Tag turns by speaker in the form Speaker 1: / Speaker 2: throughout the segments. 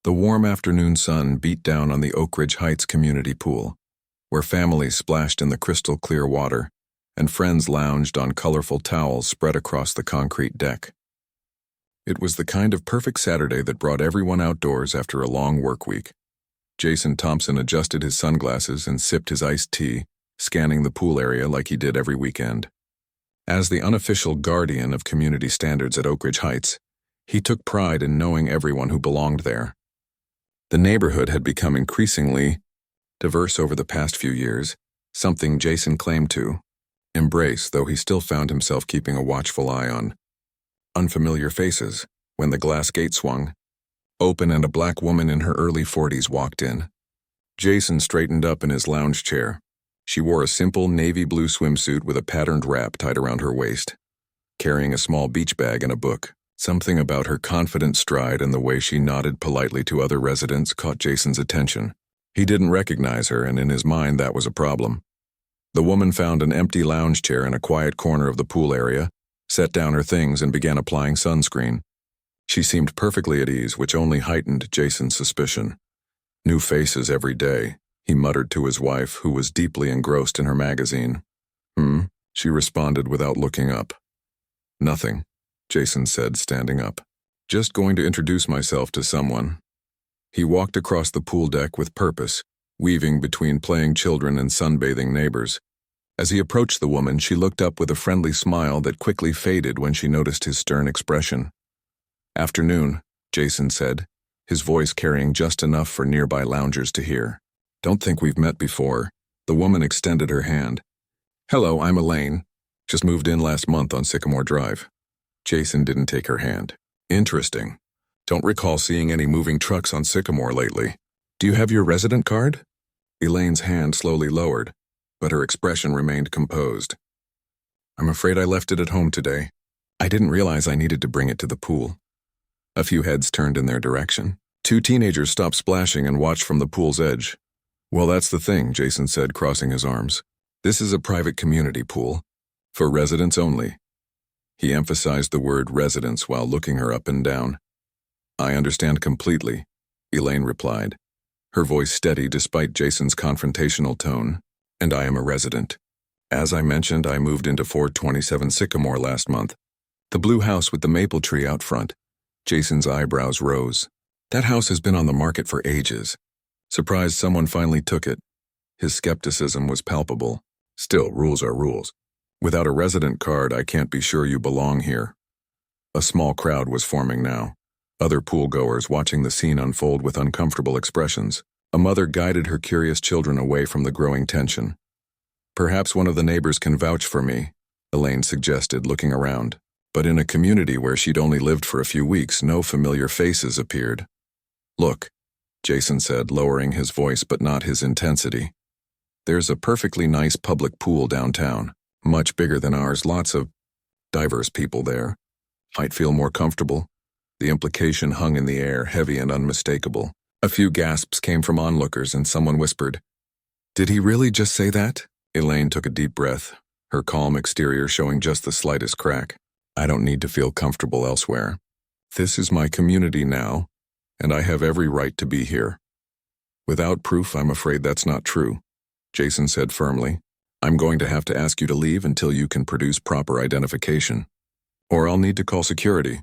Speaker 1: The warm afternoon sun beat down on the Oak Ridge Heights community pool, where families splashed in the crystal-clear water and friends lounged on colorful towels spread across the concrete deck. It was the kind of perfect Saturday that brought everyone outdoors after a long work week. Jason Thompson adjusted his sunglasses and sipped his iced tea, scanning the pool area like he did every weekend. As the unofficial guardian of community standards at Oak Ridge Heights, he took pride in knowing everyone who belonged there. The neighborhood had become increasingly diverse over the past few years, something Jason claimed to embrace, though he still found himself keeping a watchful eye on unfamiliar faces when the glass gate swung open and a black woman in her early 40s walked in. Jason straightened up in his lounge chair. She wore a simple navy blue swimsuit with a patterned wrap tied around her waist, carrying a small beach bag and a book. Something about her confident stride and the way she nodded politely to other residents caught Jason's attention. He didn't recognize her, and in his mind that was a problem. The woman found an empty lounge chair in a quiet corner of the pool area, set down her things and began applying sunscreen. She seemed perfectly at ease, which only heightened Jason's suspicion. New faces every day, he muttered to his wife, who was deeply engrossed in her magazine. She responded without looking up. Nothing, Jason said, standing up. Just going to introduce myself to someone. He walked across the pool deck with purpose, weaving between playing children and sunbathing neighbors. As he approached the woman, she looked up with a friendly smile that quickly faded when she noticed his stern expression. "Afternoon," Jason said, his voice carrying just enough for nearby loungers to hear. "Don't think we've met before." The woman extended her hand. "Hello, I'm Elaine. Just moved in last month on Sycamore Drive." Jason didn't take her hand. "Interesting. Don't recall seeing any moving trucks on Sycamore lately. Do you have your resident card?" Elaine's hand slowly lowered, but her expression remained composed. "I'm afraid I left it at home today. I didn't realize I needed to bring it to the pool." A few heads turned in their direction. Two teenagers stopped splashing and watched from the pool's edge. "Well, that's the thing," Jason said, crossing his arms. "This is a private community pool, for residents only." He emphasized the word residents while looking her up and down. "I understand completely," Elaine replied, her voice steady despite Jason's confrontational tone. "And I am a resident. As I mentioned, I moved into 427 Sycamore last month. The blue house with the maple tree out front." Jason's eyebrows rose. "That house has been on the market for ages. Surprised someone finally took it." His skepticism was palpable. "Still, rules are rules. Without a resident card, I can't be sure you belong here." A small crowd was forming now, other pool-goers watching the scene unfold with uncomfortable expressions. A mother guided her curious children away from the growing tension. "Perhaps one of the neighbors can vouch for me," Elaine suggested, looking around. But in a community where she'd only lived for a few weeks, no familiar faces appeared. "Look," Jason said, lowering his voice but not his intensity. "There's a perfectly nice public pool downtown, much bigger than ours, lots of diverse people there. Might feel more comfortable." The implication hung in the air, heavy and unmistakable. A few gasps came from onlookers and someone whispered, "Did he really just say that?" Elaine took a deep breath, her calm exterior showing just the slightest crack. "I don't need to feel comfortable elsewhere. This is my community now, and I have every right to be here." "Without proof, I'm afraid that's not true," Jason said firmly. "I'm going to have to ask you to leave until you can produce proper identification. Or I'll need to call security."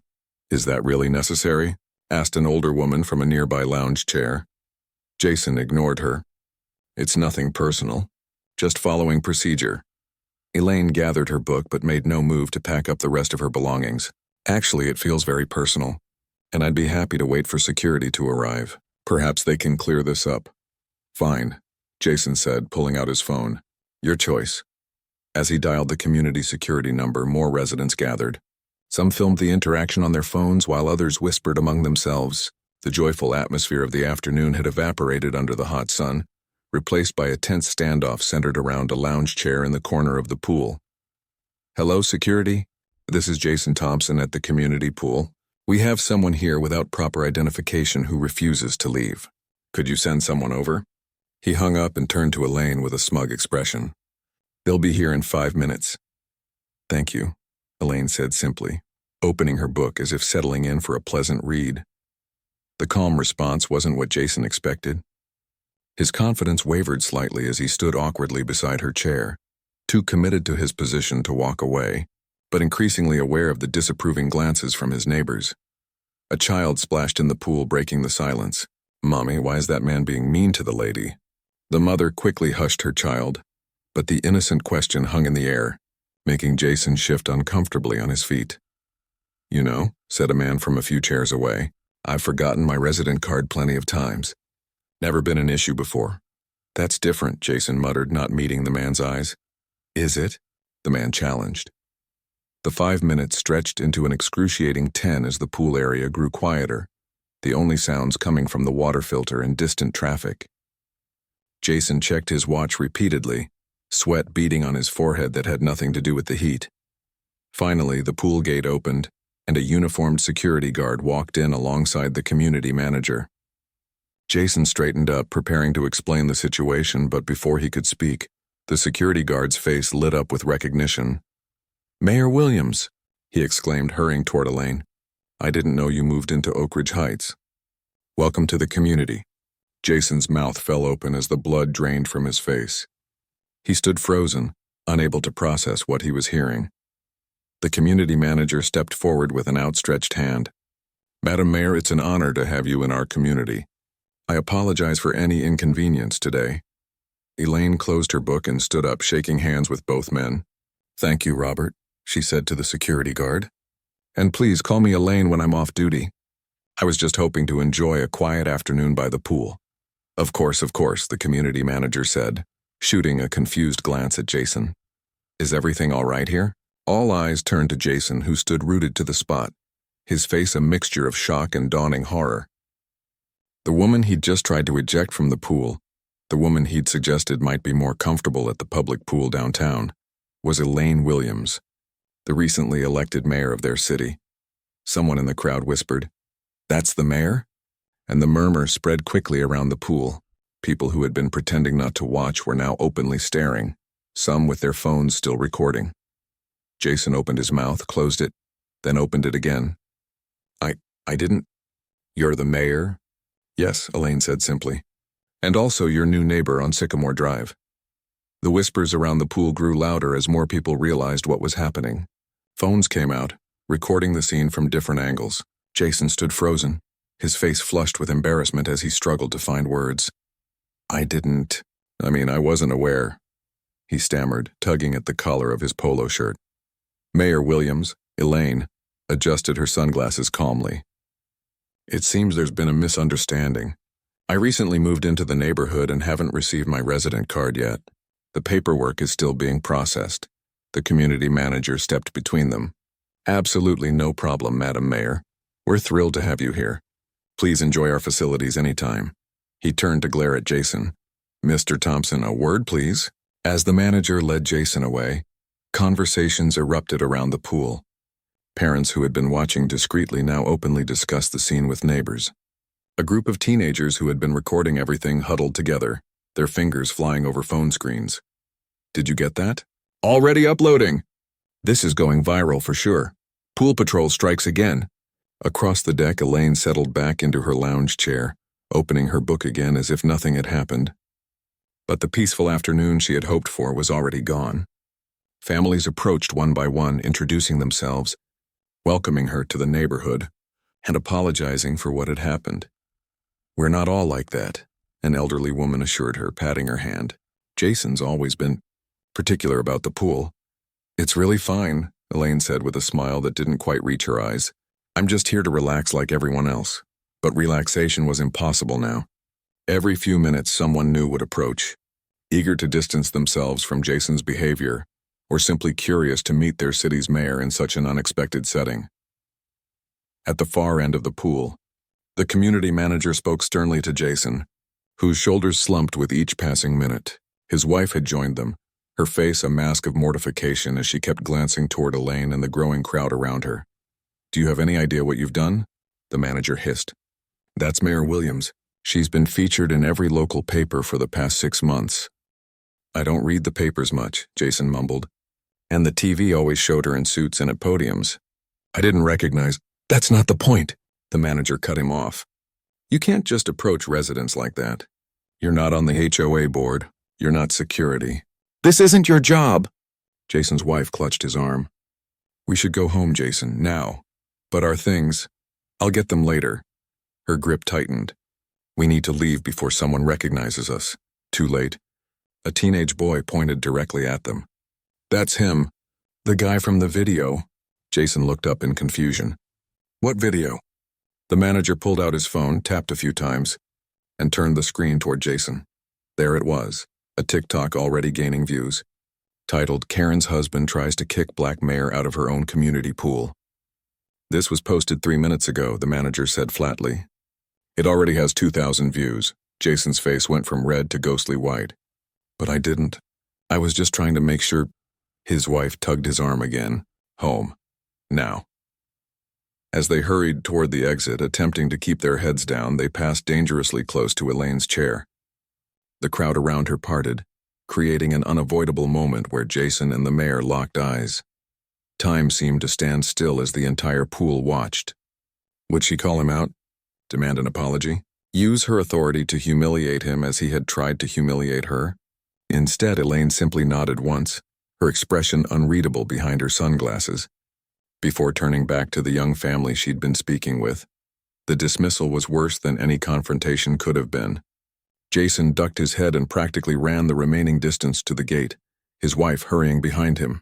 Speaker 1: "Is that really necessary?" asked an older woman from a nearby lounge chair. Jason ignored her. "It's nothing personal, just following procedure." Elaine gathered her book but made no move to pack up the rest of her belongings. "Actually, it feels very personal, and I'd be happy to wait for security to arrive. Perhaps they can clear this up." "Fine," Jason said, pulling out his phone. "Your choice." As he dialed the community security number, more residents gathered. Some filmed the interaction on their phones while others whispered among themselves. The joyful atmosphere of the afternoon had evaporated under the hot sun, replaced by a tense standoff centered around a lounge chair in the corner of the pool. "Hello, security. This is Jason Thompson at the community pool. We have someone here without proper identification who refuses to leave. Could you send someone over?" He hung up and turned to Elaine with a smug expression. "They'll be here in 5 minutes." "Thank you," Elaine said simply, opening her book as if settling in for a pleasant read. The calm response wasn't what Jason expected. His confidence wavered slightly as he stood awkwardly beside her chair, too committed to his position to walk away, but increasingly aware of the disapproving glances from his neighbors. A child splashed in the pool, breaking the silence. "Mommy, why is that man being mean to the lady?" The mother quickly hushed her child, but the innocent question hung in the air, making Jason shift uncomfortably on his feet. "You know," said a man from a few chairs away, "I've forgotten my resident card plenty of times. Never been an issue before." "That's different," Jason muttered, not meeting the man's eyes. "Is it?" the man challenged. The 5 minutes stretched into an excruciating 10 as the pool area grew quieter, the only sounds coming from the water filter and distant traffic. Jason checked his watch repeatedly, sweat beading on his forehead that had nothing to do with the heat. Finally, the pool gate opened, and a uniformed security guard walked in alongside the community manager. Jason straightened up, preparing to explain the situation, but before he could speak, the security guard's face lit up with recognition. "Mayor Williams," he exclaimed, hurrying toward Elaine. "I didn't know you moved into Oak Ridge Heights." "Welcome to the community." Jason's mouth fell open as the blood drained from his face. He stood frozen, unable to process what he was hearing. The community manager stepped forward with an outstretched hand. "Madam Mayor, it's an honor to have you in our community. I apologize for any inconvenience today." Elaine closed her book and stood up, shaking hands with both men. "Thank you, Robert," she said to the security guard. "And please call me Elaine when I'm off duty. I was just hoping to enjoy a quiet afternoon by the pool." Of course," the community manager said, shooting a confused glance at Jason. "Is everything all right here?" All eyes turned to Jason, who stood rooted to the spot, his face a mixture of shock and dawning horror. The woman he'd just tried to eject from the pool, the woman he'd suggested might be more comfortable at the public pool downtown, was Elaine Williams, the recently elected mayor of their city. Someone in the crowd whispered, "That's the mayor?" And the murmur spread quickly around the pool. People who had been pretending not to watch were now openly staring, some with their phones still recording. Jason opened his mouth, closed it, then opened it again. I didn't. "You're the mayor?" "Yes," Elaine said simply. "And also your new neighbor on Sycamore Drive." The whispers around the pool grew louder as more people realized what was happening. Phones came out, recording the scene from different angles. Jason stood frozen, his face flushed with embarrassment as he struggled to find words. I wasn't aware," he stammered, tugging at the collar of his polo shirt. Mayor Williams, Elaine, adjusted her sunglasses calmly. "It seems there's been a misunderstanding. I recently moved into the neighborhood and haven't received my resident card yet. The paperwork is still being processed." The community manager stepped between them. "Absolutely no problem, Madam Mayor. We're thrilled to have you here. Please enjoy our facilities anytime." He turned to glare at Jason. "Mr. Thompson, a word, please." As the manager led Jason away, conversations erupted around the pool. Parents who had been watching discreetly now openly discussed the scene with neighbors. A group of teenagers who had been recording everything huddled together, their fingers flying over phone screens. "Did you get that? Already uploading! This is going viral for sure. Pool patrol strikes again." Across the deck, Elaine settled back into her lounge chair, opening her book again as if nothing had happened. But the peaceful afternoon she had hoped for was already gone. Families approached one by one, introducing themselves, welcoming her to the neighborhood, and apologizing for what had happened. "We're not all like that," an elderly woman assured her, patting her hand. "Jason's always been particular about the pool." "It's really fine," Elaine said with a smile that didn't quite reach her eyes. "I'm just here to relax like everyone else." But relaxation was impossible now. Every few minutes someone new would approach, eager to distance themselves from Jason's behavior, or simply curious to meet their city's mayor in such an unexpected setting. At the far end of the pool, the community manager spoke sternly to Jason, whose shoulders slumped with each passing minute. His wife had joined them, her face a mask of mortification as she kept glancing toward Elaine and the growing crowd around her. "Do you have any idea what you've done?" the manager hissed. "That's Mayor Williams. She's been featured in every local paper for the past 6 months." "I don't read the papers much," Jason mumbled. "And the TV always showed her in suits and at podiums. I didn't recognize—" "That's not the point," the manager cut him off. You can't just approach residents like that. You're not on the HOA board. You're not security. This isn't your job. Jason's wife clutched his arm. We should go home, Jason, now. But our things, I'll get them later. Her grip tightened. We need to leave before someone recognizes us. Too late. A teenage boy pointed directly at them. That's him. The guy from the video. Jason looked up in confusion. What video? The manager pulled out his phone, tapped a few times, and turned the screen toward Jason. There it was, a TikTok already gaining views. Titled, Karen's husband tries to kick black mayor out of her own community pool. This was posted 3 minutes ago, the manager said flatly. It already has 2,000 views. Jason's face went from red to ghostly white. But I didn't. I was just trying to make sure. His wife tugged his arm again. Home. Now. As they hurried toward the exit, attempting to keep their heads down, they passed dangerously close to Elaine's chair. The crowd around her parted, creating an unavoidable moment where Jason and the mayor locked eyes. Time seemed to stand still as the entire pool watched. Would she call him out? Demand an apology? Use her authority to humiliate him as he had tried to humiliate her? Instead, Elaine simply nodded once, her expression unreadable behind her sunglasses. Before turning back to the young family she'd been speaking with, the dismissal was worse than any confrontation could have been. Jason ducked his head and practically ran the remaining distance to the gate, his wife hurrying behind him.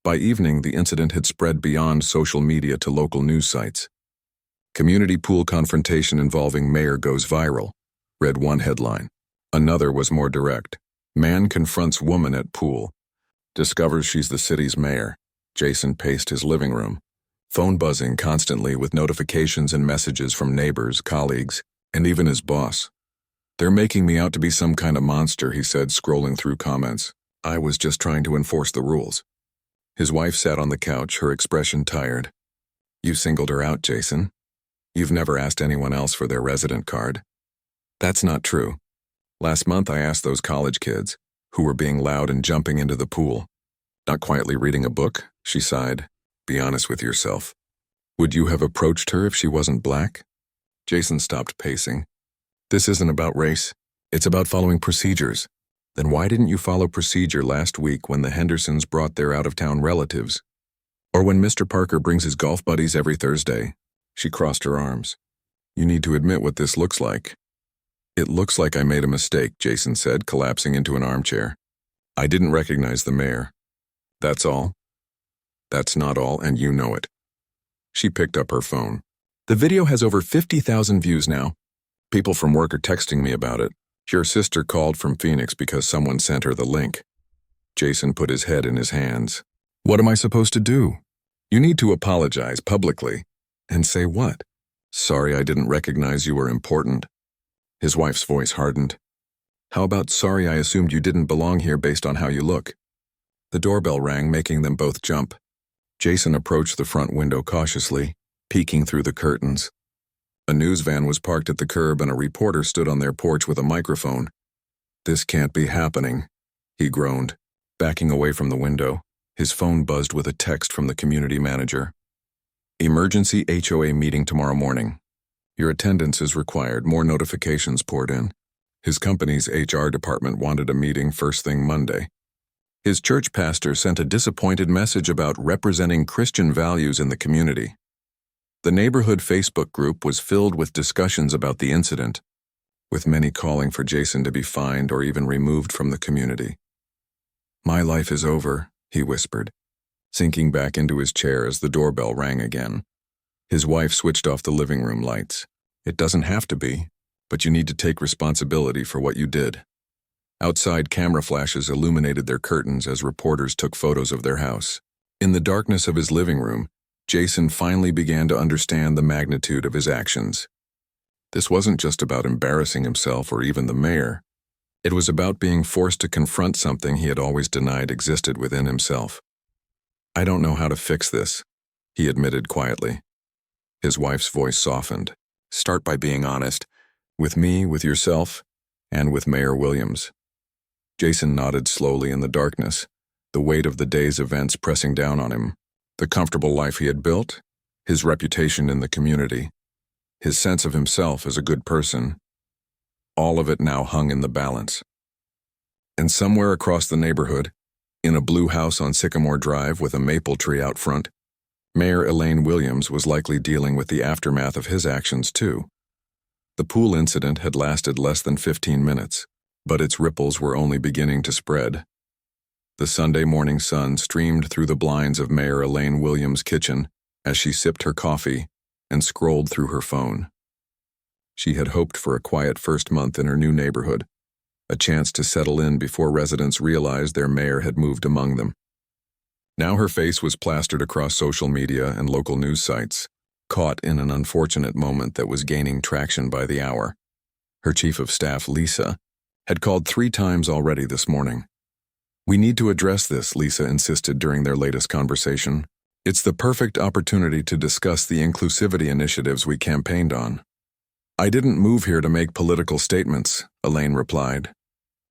Speaker 1: By evening, the incident had spread beyond social media to local news sites. Community pool confrontation involving mayor goes viral, read one headline. Another was more direct. Man confronts woman at pool. Discovers she's the city's mayor. Jason paced his living room, phone buzzing constantly with notifications and messages from neighbors, colleagues, and even his boss. They're making me out to be some kind of monster, he said, scrolling through comments. I was just trying to enforce the rules. His wife sat on the couch, her expression tired. You singled her out, Jason. You've never asked anyone else for their resident card. That's not true. Last month I asked those college kids, who were being loud and jumping into the pool. Not quietly reading a book, she sighed. Be honest with yourself. Would you have approached her if she wasn't black? Jason stopped pacing. This isn't about race. It's about following procedures. Then why didn't you follow procedure last week when the Hendersons brought their out-of-town relatives? Or when Mr. Parker brings his golf buddies every Thursday? She crossed her arms. You need to admit what this looks like. It looks like I made a mistake, Jason said, collapsing into an armchair. I didn't recognize the mayor. That's all? That's not all, and you know it. She picked up her phone. The video has over 50,000 views now. People from work are texting me about it. Your sister called from Phoenix because someone sent her the link. Jason put his head in his hands. What am I supposed to do? You need to apologize publicly. And say what? Sorry I didn't recognize you were important. His wife's voice hardened. How about sorry I assumed you didn't belong here based on how you look? The doorbell rang, making them both jump. Jason approached the front window cautiously, peeking through the curtains. A news van was parked at the curb and a reporter stood on their porch with a microphone. This can't be happening, he groaned, backing away from the window. His phone buzzed with a text from the community manager. Emergency HOA meeting tomorrow morning. Your attendance is required. More notifications poured in. His company's HR department wanted a meeting first thing Monday. His church pastor sent a disappointed message about representing Christian values in the community. The neighborhood Facebook group was filled with discussions about the incident, with many calling for Jason to be fined or even removed from the community. My life is over, he whispered, sinking back into his chair as the doorbell rang again. His wife switched off the living room lights. It doesn't have to be, but you need to take responsibility for what you did. Outside, camera flashes illuminated their curtains as reporters took photos of their house. In the darkness of his living room, Jason finally began to understand the magnitude of his actions. This wasn't just about embarrassing himself or even the mayor. It was about being forced to confront something he had always denied existed within himself. I don't know how to fix this, he admitted quietly. His wife's voice softened. Start by being honest. With me, with yourself, and with Mayor Williams. Jason nodded slowly in the darkness, the weight of the day's events pressing down on him. The comfortable life he had built, his reputation in the community, his sense of himself as a good person. All of it now hung in the balance. And somewhere across the neighborhood, in a blue house on Sycamore Drive with a maple tree out front, Mayor Elaine Williams was likely dealing with the aftermath of his actions too. The pool incident had lasted less than 15 minutes, but its ripples were only beginning to spread. The Sunday morning sun streamed through the blinds of Mayor Elaine Williams' kitchen as she sipped her coffee and scrolled through her phone. She had hoped for a quiet first month in her new neighborhood, a chance to settle in before residents realized their mayor had moved among them. Now her face was plastered across social media and local news sites, caught in an unfortunate moment that was gaining traction by the hour. Her chief of staff, Lisa, had called 3 times already this morning. "We need to address this," Lisa insisted during their latest conversation. "It's the perfect opportunity to discuss the inclusivity initiatives we campaigned on." "I didn't move here to make political statements," Elaine replied,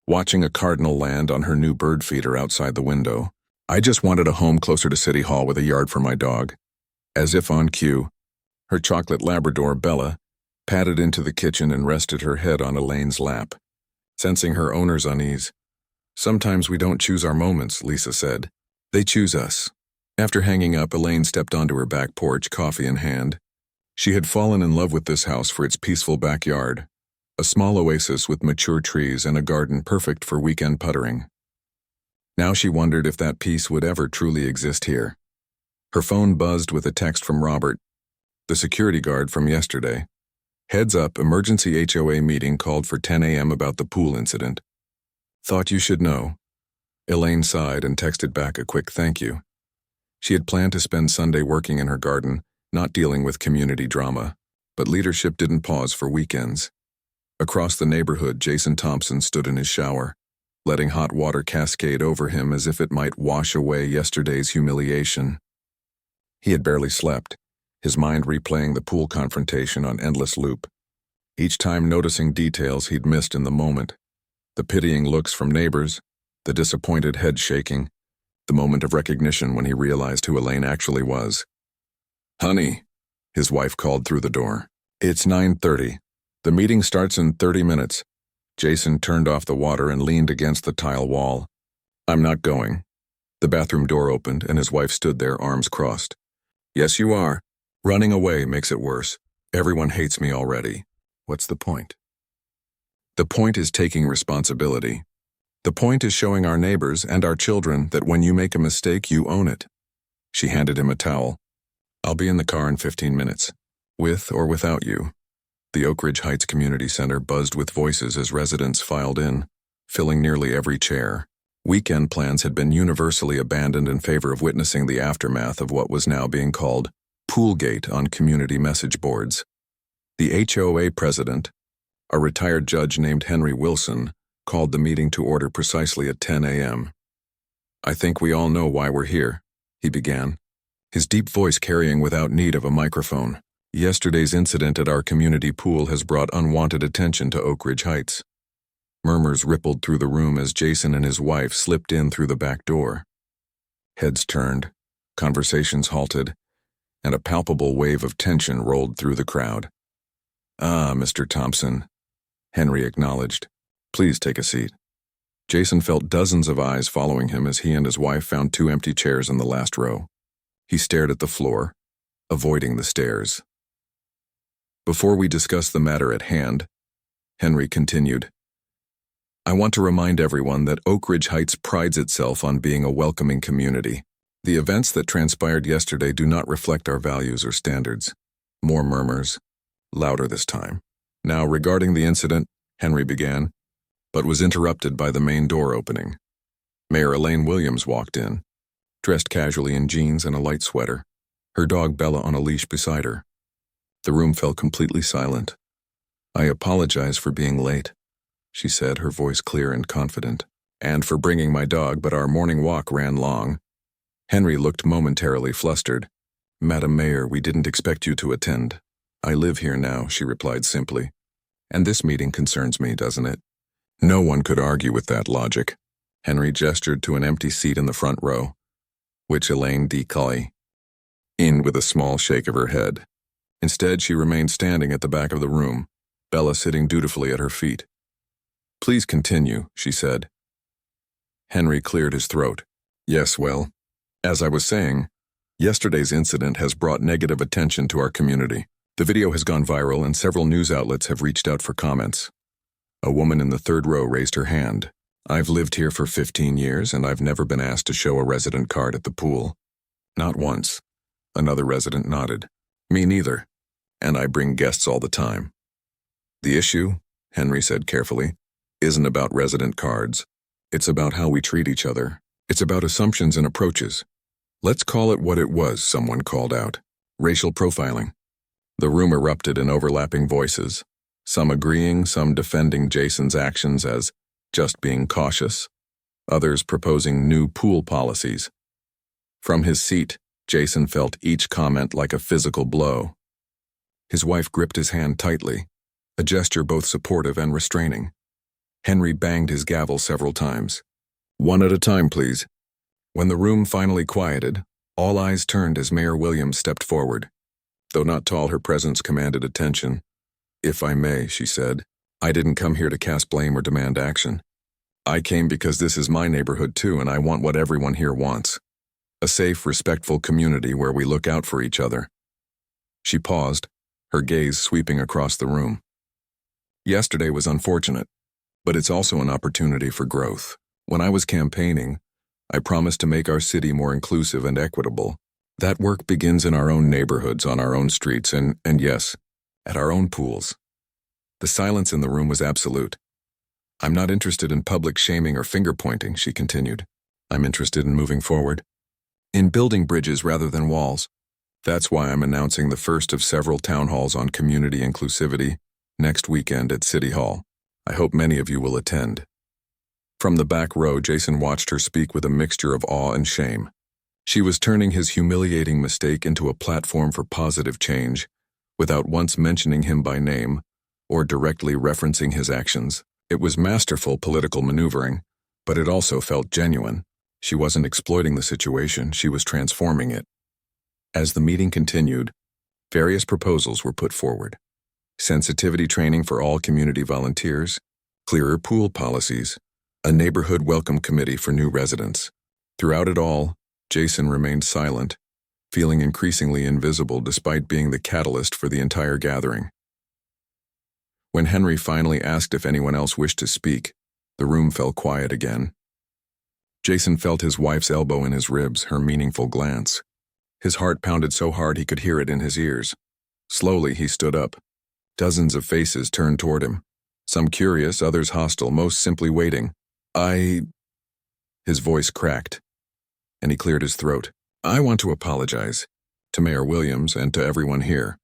Speaker 1: watching a cardinal land on her new bird feeder outside the window. "I just wanted a home closer to City Hall with a yard for my dog." As if on cue, her chocolate Labrador, Bella, padded into the kitchen and rested her head on Elaine's lap, sensing her owner's unease. "Sometimes we don't choose our moments," Lisa said. "They choose us." After hanging up, Elaine stepped onto her back porch, coffee in hand. She had fallen in love with this house for its peaceful backyard, a small oasis with mature trees and a garden perfect for weekend puttering. Now she wondered if that peace would ever truly exist here. Her phone buzzed with a text from Robert, the security guard from yesterday. "Heads up, emergency HOA meeting called for 10 a.m. about the pool incident. Thought you should know." Elaine sighed and texted back a quick thank you. She had planned to spend Sunday working in her garden, not dealing with community drama, but leadership didn't pause for weekends. Across the neighborhood, Jason Thompson stood in his shower, letting hot water cascade over him as if it might wash away yesterday's humiliation. He had barely slept, his mind replaying the pool confrontation on endless loop, each time noticing details he'd missed in the moment. The pitying looks from neighbors, the disappointed head shaking, the moment of recognition when he realized who Elaine actually was. "Honey," his wife called through the door. "It's 9:30. The meeting starts in 30 minutes. Jason turned off the water and leaned against the tile wall. "I'm not going." The bathroom door opened and his wife stood there, arms crossed. "Yes, you are. Running away makes it worse. Everyone hates me already. What's the point?" "The point is taking responsibility. The point is showing our neighbors and our children that when you make a mistake, you own it." She handed him a towel. "I'll be in the car in 15 minutes, with or without you." The Oak Ridge Heights Community Center buzzed with voices as residents filed in, filling nearly every chair. Weekend plans had been universally abandoned in favor of witnessing the aftermath of what was now being called Poolgate on community message boards. The HOA president, a retired judge named Henry Wilson, called the meeting to order precisely at 10 a.m. "I think we all know why we're here," he began, his deep voice carrying without need of a microphone. "Yesterday's incident at our community pool has brought unwanted attention to Oak Ridge Heights." Murmurs rippled through the room as Jason and his wife slipped in through the back door. Heads turned, conversations halted, and a palpable wave of tension rolled through the crowd. "Ah, Mr. Thompson," Henry acknowledged. "Please take a seat." Jason felt dozens of eyes following him as he and his wife found 2 empty chairs in the last row. He stared at the floor, avoiding the stairs. "Before we discuss the matter at hand," Henry continued, "I want to remind everyone that Oak Ridge Heights prides itself on being a welcoming community. The events that transpired yesterday do not reflect our values or standards." More murmurs, louder this time. "Now, regarding the incident," Henry began, but was interrupted by the main door opening. Mayor Elaine Williams walked in, dressed casually in jeans and a light sweater, her dog Bella on a leash beside her. The room fell completely silent. "I apologize for being late," she said, her voice clear and confident, "and for bringing my dog, but our morning walk ran long." Henry looked momentarily flustered. "Madam Mayor, we didn't expect you to attend." "I live here now," she replied simply. "And this meeting concerns me, doesn't it?" No one could argue with that logic. Henry gestured to an empty seat in the front row, which Elaine declined in with a small shake of her head. Instead, she remained standing at the back of the room, Bella sitting dutifully at her feet. "Please continue," she said. Henry cleared his throat. "Yes, well, as I was saying, yesterday's incident has brought negative attention to our community. The video has gone viral and several news outlets have reached out for comments." A woman in the third row raised her hand. "I've lived here for 15 years and I've never been asked to show a resident card at the pool." "Not once." Another resident nodded. "Me neither. And I bring guests all the time." "The issue," Henry said carefully, "isn't about resident cards. It's about how we treat each other. It's about assumptions and approaches. Let's call it what it was," someone called out. "Racial profiling." The room erupted in overlapping voices, some agreeing, some defending Jason's actions as just being cautious, others proposing new pool policies. From his seat, Jason felt each comment like a physical blow. His wife gripped his hand tightly, a gesture both supportive and restraining. Henry banged his gavel several times. "One at a time, please." When the room finally quieted, all eyes turned as Mayor Williams stepped forward. Though not tall, her presence commanded attention. "If I may," she said, "I didn't come here to cast blame or demand action. I came because this is my neighborhood too, and I want what everyone here wants. A safe, respectful community where we look out for each other." She paused, her gaze sweeping across the room. "Yesterday was unfortunate, but it's also an opportunity for growth. When I was campaigning, I promised to make our city more inclusive and equitable. That work begins in our own neighborhoods, on our own streets, and yes, at our own pools." The silence in the room was absolute. "I'm not interested in public shaming or finger-pointing," she continued. "I'm interested in moving forward. In building bridges rather than walls. That's why I'm announcing the first of several town halls on community inclusivity next weekend at City Hall. I hope many of you will attend." From the back row, Jason watched her speak with a mixture of awe and shame. She was turning his humiliating mistake into a platform for positive change, without once mentioning him by name or directly referencing his actions. It was masterful political maneuvering, but it also felt genuine. She wasn't exploiting the situation, she was transforming it. As the meeting continued, various proposals were put forward. Sensitivity training for all community volunteers, clearer pool policies, a neighborhood welcome committee for new residents. Throughout it all, Jason remained silent, feeling increasingly invisible despite being the catalyst for the entire gathering. When Henry finally asked if anyone else wished to speak, the room fell quiet again. Jason felt his wife's elbow in his ribs, her meaningful glance. His heart pounded so hard he could hear it in his ears. Slowly, he stood up. Dozens of faces turned toward him, some curious, others hostile, most simply waiting. His voice cracked, and he cleared his throat. "I want to apologize to Mayor Williams and to everyone here."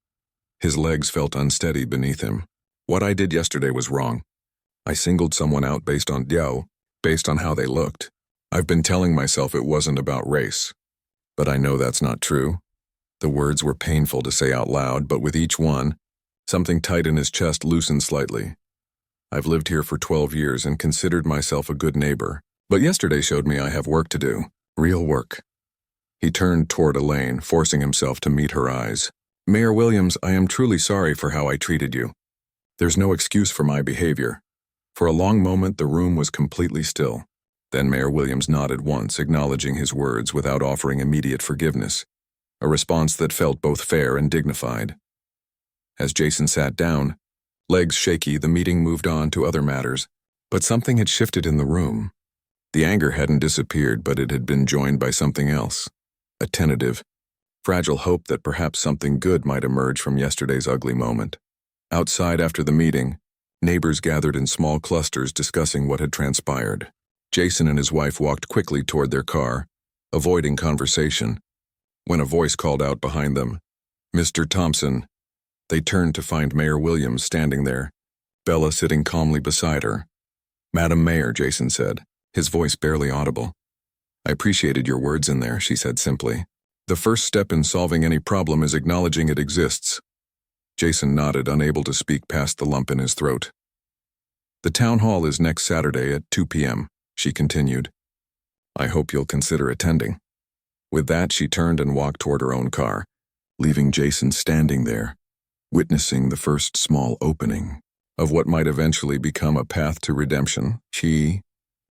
Speaker 1: His legs felt unsteady beneath him. "What I did yesterday was wrong. I singled someone out based on how they looked. I've been telling myself it wasn't about race, but I know that's not true." The words were painful to say out loud, but with each one, something tight in his chest loosened slightly. "I've lived here for 12 years and considered myself a good neighbor, but yesterday showed me I have work to do, real work." He turned toward Elaine, forcing himself to meet her eyes. "Mayor Williams, I am truly sorry for how I treated you. There's no excuse for my behavior." For a long moment, the room was completely still. Then Mayor Williams nodded once, acknowledging his words without offering immediate forgiveness, a response that felt both fair and dignified. As Jason sat down, legs shaky, the meeting moved on to other matters, but something had shifted in the room. The anger hadn't disappeared, but it had been joined by something else, a tentative, fragile hope that perhaps something good might emerge from yesterday's ugly moment. Outside after the meeting, neighbors gathered in small clusters discussing what had transpired. Jason and his wife walked quickly toward their car, avoiding conversation, when a voice called out behind them, "Mr. Thompson." They turned to find Mayor Williams standing there, Bella sitting calmly beside her. "Madam Mayor," Jason said, his voice barely audible. "I appreciated your words in there," she said simply. "The first step in solving any problem is acknowledging it exists." Jason nodded, unable to speak past the lump in his throat. "The town hall is next Saturday at 2 p.m., she continued. "I hope you'll consider attending." With that, she turned and walked toward her own car, leaving Jason standing there, witnessing the first small opening of what might eventually become a path to redemption.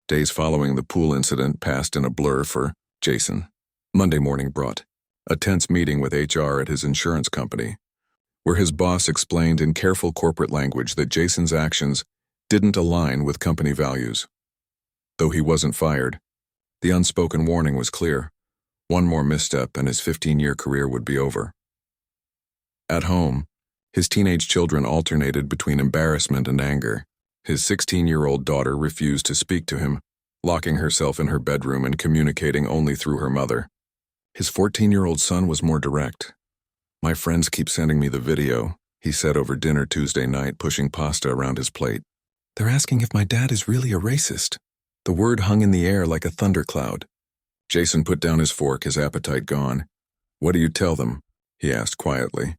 Speaker 1: Days following the pool incident passed in a blur for Jason. Monday morning brought a tense meeting with HR at his insurance company, where his boss explained in careful corporate language that Jason's actions didn't align with company values. Though he wasn't fired, the unspoken warning was clear. One more misstep and his 15-year career would be over. At home, his teenage children alternated between embarrassment and anger. His 16-year-old daughter refused to speak to him, locking herself in her bedroom and communicating only through her mother. His 14-year-old son was more direct. "My friends keep sending me the video," he said over dinner Tuesday night, pushing pasta around his plate. "They're asking if my dad is really a racist." The word hung in the air like a thundercloud. Jason put down his fork, his appetite gone. "What do you tell them?" he asked quietly.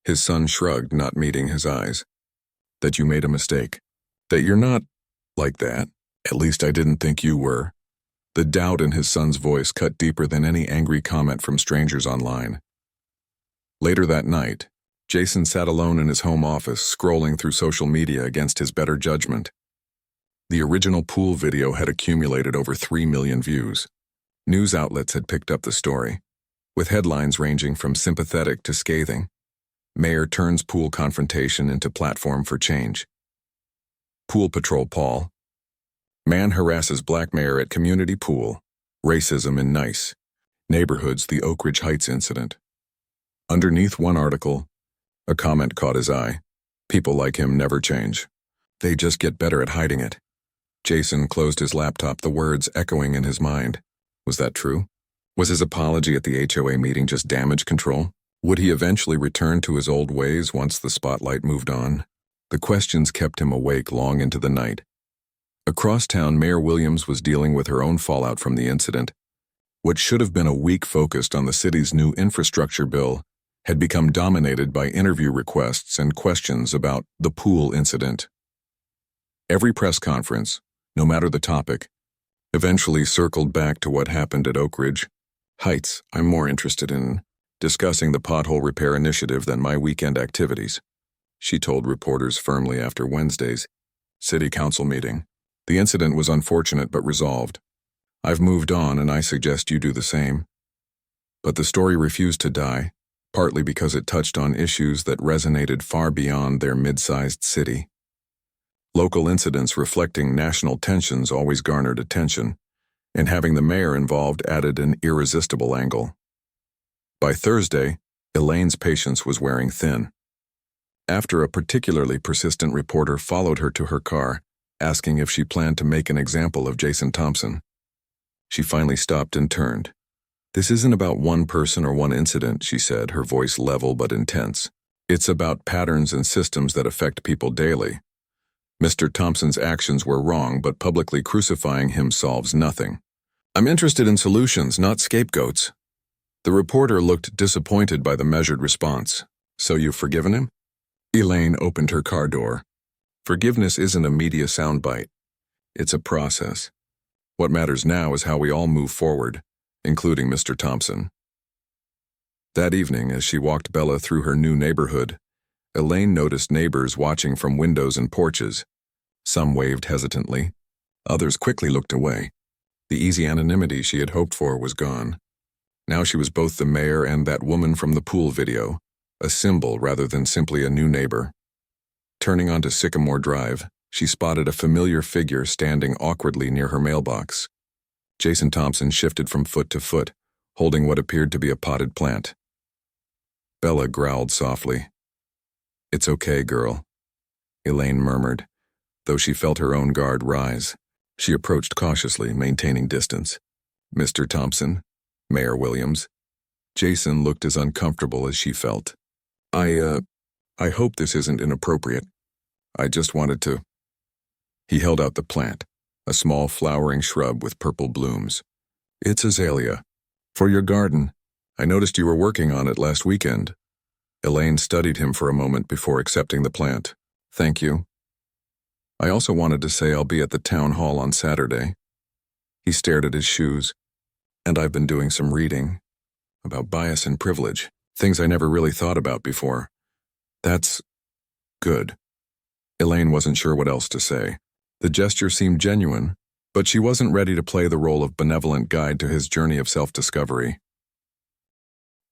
Speaker 1: His son shrugged, not meeting his eyes. "That you made a mistake. That you're not like that. At least I didn't think you were." The doubt in his son's voice cut deeper than any angry comment from strangers online. Later that night, Jason sat alone in his home office, scrolling through social media against his better judgment. The original pool video had accumulated over 3 million views. News outlets had picked up the story, with headlines ranging from sympathetic to scathing. Mayor turns pool confrontation into platform for change. Pool Patrol Paul. Man harasses black mayor at community pool. Racism in nice neighborhoods, the Oak Ridge Heights incident. Underneath one article, a comment caught his eye. "People like him never change. They just get better at hiding it." Jason closed his laptop, the words echoing in his mind. Was that true? Was his apology at the HOA meeting just damage control? Would he eventually return to his old ways once the spotlight moved on? The questions kept him awake long into the night. Across town, Mayor Williams was dealing with her own fallout from the incident. What should have been a week focused on the city's new infrastructure bill had become dominated by interview requests and questions about the pool incident. Every press conference, no matter the topic, eventually circled back to what happened at Oak Ridge Heights. "I'm more interested in discussing the pothole repair initiative than my weekend activities," she told reporters firmly after Wednesday's city council meeting. "The incident was unfortunate but resolved. I've moved on and I suggest you do the same." But the story refused to die, partly because it touched on issues that resonated far beyond their mid-sized city. Local incidents reflecting national tensions always garnered attention, and having the mayor involved added an irresistible angle. By Thursday, Elaine's patience was wearing thin. After a particularly persistent reporter followed her to her car, asking if she planned to make an example of Jason Thompson, she finally stopped and turned. "This isn't about one person or one incident," she said, her voice level but intense. "It's about patterns and systems that affect people daily. Mr. Thompson's actions were wrong, but publicly crucifying him solves nothing. I'm interested in solutions, not scapegoats." The reporter looked disappointed by the measured response. "So you've forgiven him?" Elaine opened her car door. "Forgiveness isn't a media soundbite. It's a process. What matters now is how we all move forward, including Mr. Thompson." That evening, as she walked Bella through her new neighborhood, Elaine noticed neighbors watching from windows and porches. Some waved hesitantly. Others quickly looked away. The easy anonymity she had hoped for was gone. Now she was both the mayor and that woman from the pool video, a symbol rather than simply a new neighbor. Turning onto Sycamore Drive, she spotted a familiar figure standing awkwardly near her mailbox. Jason Thompson shifted from foot to foot, holding what appeared to be a potted plant. Bella growled softly. "It's okay, girl," Elaine murmured, though she felt her own guard rise. She approached cautiously, maintaining distance. "Mr. Thompson, Mayor Williams." Jason looked as uncomfortable as she felt. I hope this isn't inappropriate. I just wanted to." He held out the plant, a small flowering shrub with purple blooms. "It's azalea. For your garden. I noticed you were working on it last weekend." Elaine studied him for a moment before accepting the plant. "Thank you. I also wanted to say I'll be at the town hall on Saturday." He stared at his shoes. "And I've been doing some reading about bias and privilege, things I never really thought about before. That's good. Elaine wasn't sure what else to say. The gesture seemed genuine, but she wasn't ready to play the role of benevolent guide to his journey of self-discovery.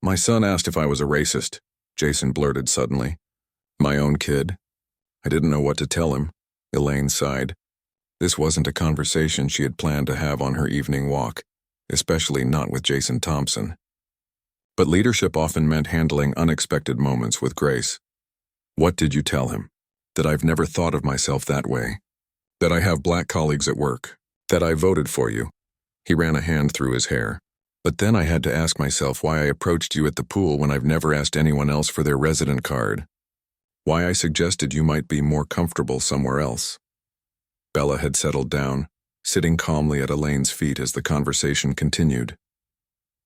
Speaker 1: My son asked if I was a racist, Jason blurted suddenly. My own kid? I didn't know what to tell him. Elaine sighed. This wasn't a conversation she had planned to have on her evening walk, especially not with Jason Thompson. But leadership often meant handling unexpected moments with grace. What did you tell him? That I've never thought of myself that way. That I have black colleagues at work. That I voted for you. He ran a hand through his hair. But then I had to ask myself why I approached you at the pool when I've never asked anyone else for their resident card. Why I suggested you might be more comfortable somewhere else. Bella had settled down, sitting calmly at Elaine's feet as the conversation continued.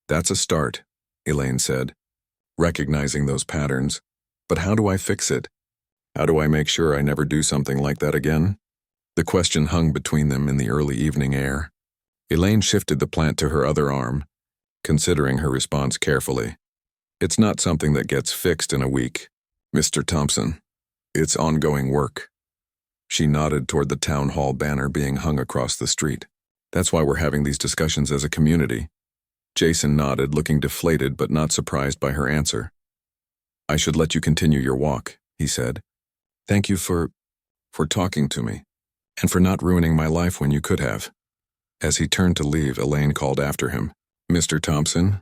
Speaker 1: That's a start, Elaine said, recognizing those patterns. But how do I fix it? How do I make sure I never do something like that again? The question hung between them in the early evening air. Elaine shifted the plant to her other arm, considering her response carefully. It's not something that gets fixed in a week, Mr. Thompson. It's ongoing work. She nodded toward the town hall banner being hung across the street. That's why we're having these discussions as a community. Jason nodded, looking deflated but not surprised by her answer. I should let you continue your walk, he said. Thank you for talking to me, and for not ruining my life when you could have. As he turned to leave, Elaine called after him. Mr. Thompson,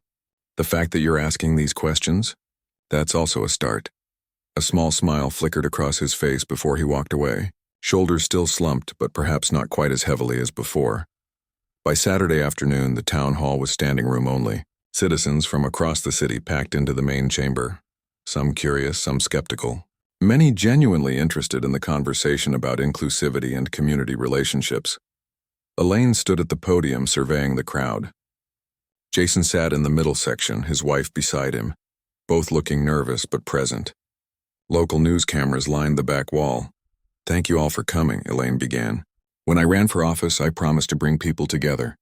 Speaker 1: the fact that you're asking these questions, that's also a start. A small smile flickered across his face before he walked away, shoulders still slumped but perhaps not quite as heavily as before. By Saturday afternoon, the town hall was standing room only. Citizens from across the city packed into the main chamber, some curious, some skeptical, many genuinely interested in the conversation about inclusivity and community relationships. Elaine stood at the podium surveying the crowd. Jason sat in the middle section, his wife beside him, both looking nervous but present. Local news cameras lined the back wall. Thank you all for coming, Elaine began. When I ran for office, I promised to bring people together.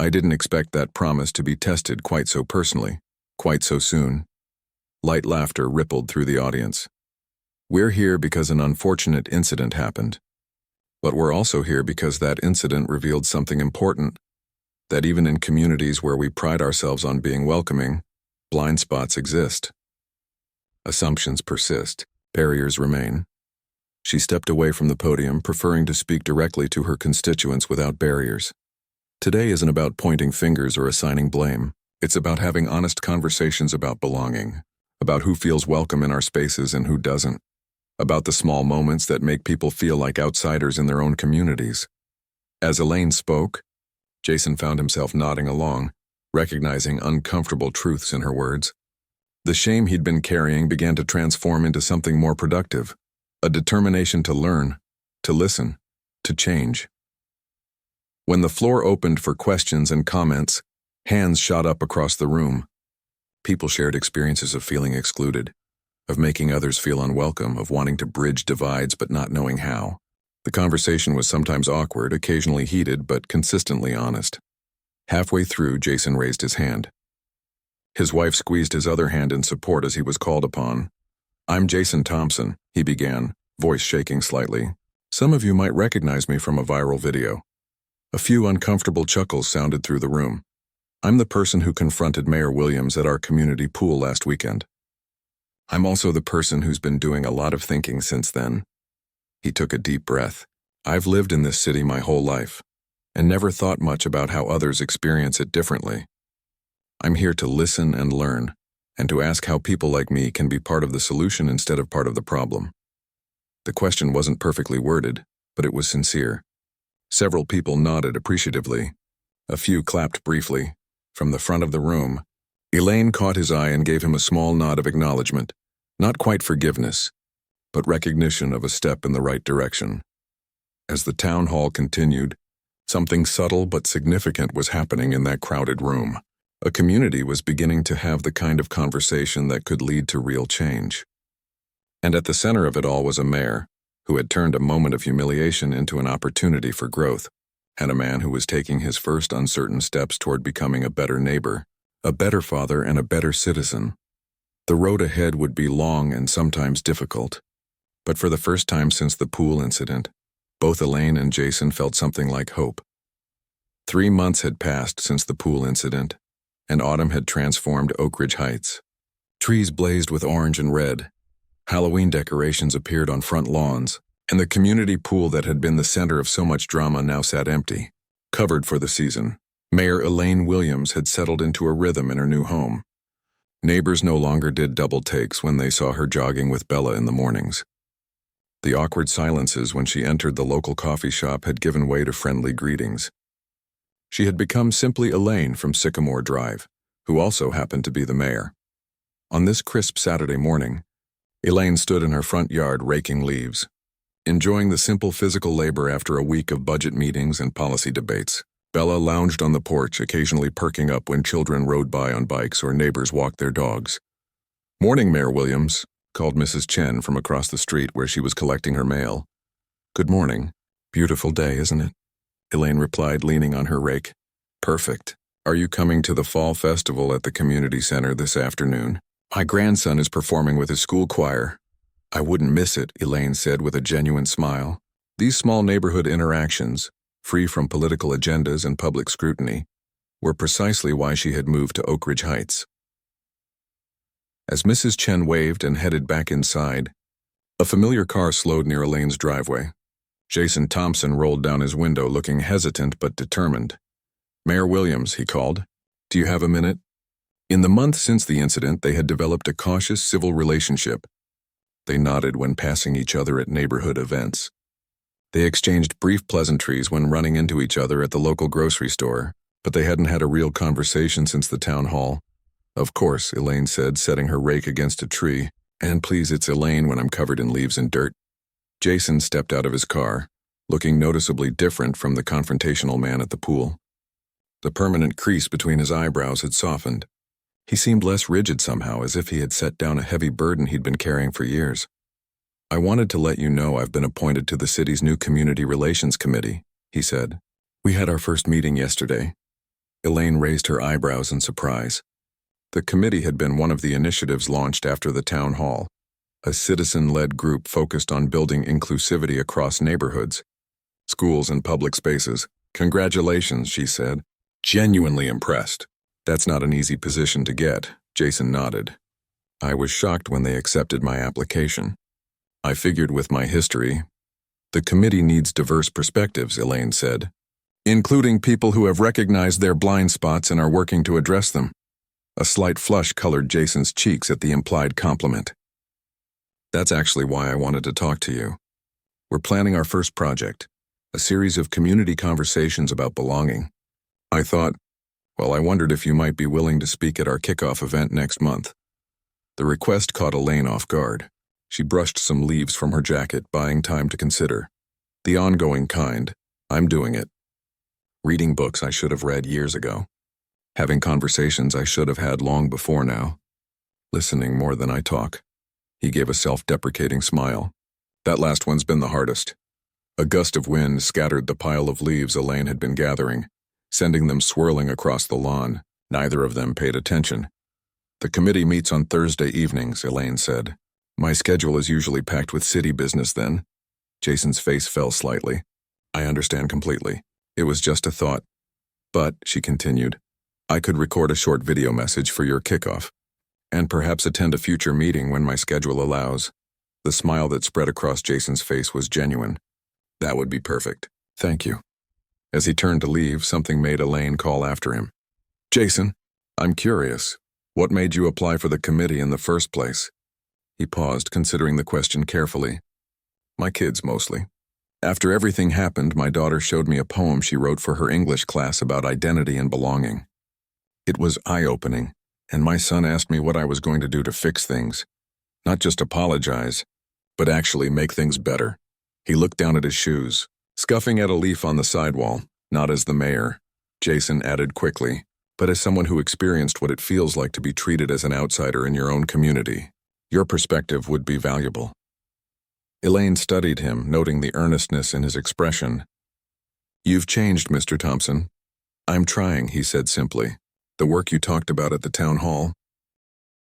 Speaker 1: I didn't expect that promise to be tested quite so personally, quite so soon. Light laughter rippled through the audience. We're here because an unfortunate incident happened. But we're also here because that incident revealed something important, that even in communities where we pride ourselves on being welcoming, blind spots exist. Assumptions persist, barriers remain. She stepped away from the podium, preferring to speak directly to her constituents without barriers. Today isn't about pointing fingers or assigning blame. It's about having honest conversations about belonging, about who feels welcome in our spaces and who doesn't, about the small moments that make people feel like outsiders in their own communities. As Elaine spoke, Jason found himself nodding along, recognizing uncomfortable truths in her words. The shame he'd been carrying began to transform into something more productive, a determination to learn, to listen, to change. When the floor opened for questions and comments, hands shot up across the room. People shared experiences of feeling excluded, of making others feel unwelcome, of wanting to bridge divides but not knowing how. The conversation was sometimes awkward, occasionally heated, but consistently honest. Halfway through, Jason raised his hand. His wife squeezed his other hand in support as he was called upon. I'm Jason Thompson, he began, voice shaking slightly. Some of you might recognize me from a viral video. A few uncomfortable chuckles sounded through the room. I'm the person who confronted Mayor Williams at our community pool last weekend. I'm also the person who's been doing a lot of thinking since then. He took a deep breath. I've lived in this city my whole life, and never thought much about how others experience it differently. I'm here to listen and learn, and to ask how people like me can be part of the solution instead of part of the problem. The question wasn't perfectly worded, but it was sincere. Several people nodded appreciatively. A few clapped briefly. From the front of the room, Elaine caught his eye and gave him a small nod of acknowledgement, not quite forgiveness, but recognition of a step in the right direction. As the town hall continued, something subtle but significant was happening in that crowded room. A community was beginning to have the kind of conversation that could lead to real change. And at the center of it all was a mayor, who had turned a moment of humiliation into an opportunity for growth, and a man who was taking his first uncertain steps toward becoming a better neighbor, a better father, and a better citizen. The road ahead would be long and sometimes difficult. But for the first time since the pool incident, both Elaine and Jason felt something like hope. 3 months had passed since the pool incident, and autumn had transformed Oak Ridge Heights. Trees blazed with orange and red. Halloween decorations appeared on front lawns, and the community pool that had been the center of so much drama now sat empty, covered for the season. Mayor Elaine Williams had settled into a rhythm in her new home. Neighbors no longer did double takes when they saw her jogging with Bella in the mornings. The awkward silences when she entered the local coffee shop had given way to friendly greetings. She had become simply Elaine from Sycamore Drive, who also happened to be the mayor. On this crisp Saturday morning, Elaine stood in her front yard raking leaves, enjoying the simple physical labor after a week of budget meetings and policy debates. Bella lounged on the porch, occasionally perking up when children rode by on bikes or neighbors walked their dogs. "Morning, Mayor Williams," called Mrs. Chen from across the street where she was collecting her mail. "Good morning. Beautiful day, isn't it?" Elaine replied, leaning on her rake. "Perfect. Are you coming to the fall festival at the community center this afternoon? My grandson is performing with his school choir." "I wouldn't miss it," Elaine said with a genuine smile. These small neighborhood interactions, free from political agendas and public scrutiny, were precisely why she had moved to Oak Ridge Heights. As Mrs. Chen waved and headed back inside, a familiar car slowed near Elaine's driveway. Jason Thompson rolled down his window, looking hesitant but determined. "Mayor Williams," he called, "do you have a minute?" In the month since the incident, they had developed a cautious civil relationship. They nodded when passing each other at neighborhood events. They exchanged brief pleasantries when running into each other at the local grocery store, but they hadn't had a real conversation since the town hall. "Of course," Elaine said, setting her rake against a tree. "And please, it's Elaine when I'm covered in leaves and dirt." Jason stepped out of his car, looking noticeably different from the confrontational man at the pool. The permanent crease between his eyebrows had softened. He seemed less rigid somehow, as if he had set down a heavy burden he'd been carrying for years. "I wanted to let you know I've been appointed to the city's new Community Relations Committee," he said. "We had our first meeting yesterday." Elaine raised her eyebrows in surprise. The committee had been one of the initiatives launched after the town hall, a citizen-led group focused on building inclusivity across neighborhoods, schools, and public spaces. "Congratulations," she said, genuinely impressed. "That's not an easy position to get," Jason nodded. "I was shocked when they accepted my application. I figured with my history." "The committee needs diverse perspectives," Elaine said, "including people who have recognized their blind spots and are working to address them." A slight flush colored Jason's cheeks at the implied compliment. "That's actually why I wanted to talk to you. We're planning our first project, a series of community conversations about belonging. I wondered if you might be willing to speak at our kickoff event next month." The request caught Elaine off guard. She brushed some leaves from her jacket, buying time to consider. "The ongoing kind. I'm doing it. Reading books I should have read years ago. Having conversations I should have had long before now. Listening more than I talk." He gave a self-deprecating smile. "That last one's been the hardest." A gust of wind scattered the pile of leaves Elaine had been gathering, sending them swirling across the lawn. Neither of them paid attention. "The committee meets on Thursday evenings," Elaine said. "My schedule is usually packed with city business then." Jason's face fell slightly. "I understand completely. It was just a thought. But," she continued, "I could record a short video message for your kickoff, and perhaps attend a future meeting when my schedule allows." The smile that spread across Jason's face was genuine. "That would be perfect. Thank you." As he turned to leave, something made Elaine call after him. "Jason, I'm curious. What made you apply for the committee in the first place?" He paused, considering the question carefully. "My kids, mostly. After everything happened, my daughter showed me a poem she wrote for her English class about identity and belonging. It was eye-opening, and my son asked me what I was going to do to fix things. Not just apologize, but actually make things better." He looked down at his shoes, scuffing at a leaf on the sidewall. "Not as the mayor," Jason added quickly, "but as someone who experienced what it feels like to be treated as an outsider in your own community. Your perspective would be valuable." Elaine studied him, noting the earnestness in his expression. "You've changed, Mr. Thompson." "I'm trying," he said simply. "The work you talked about at the town hall,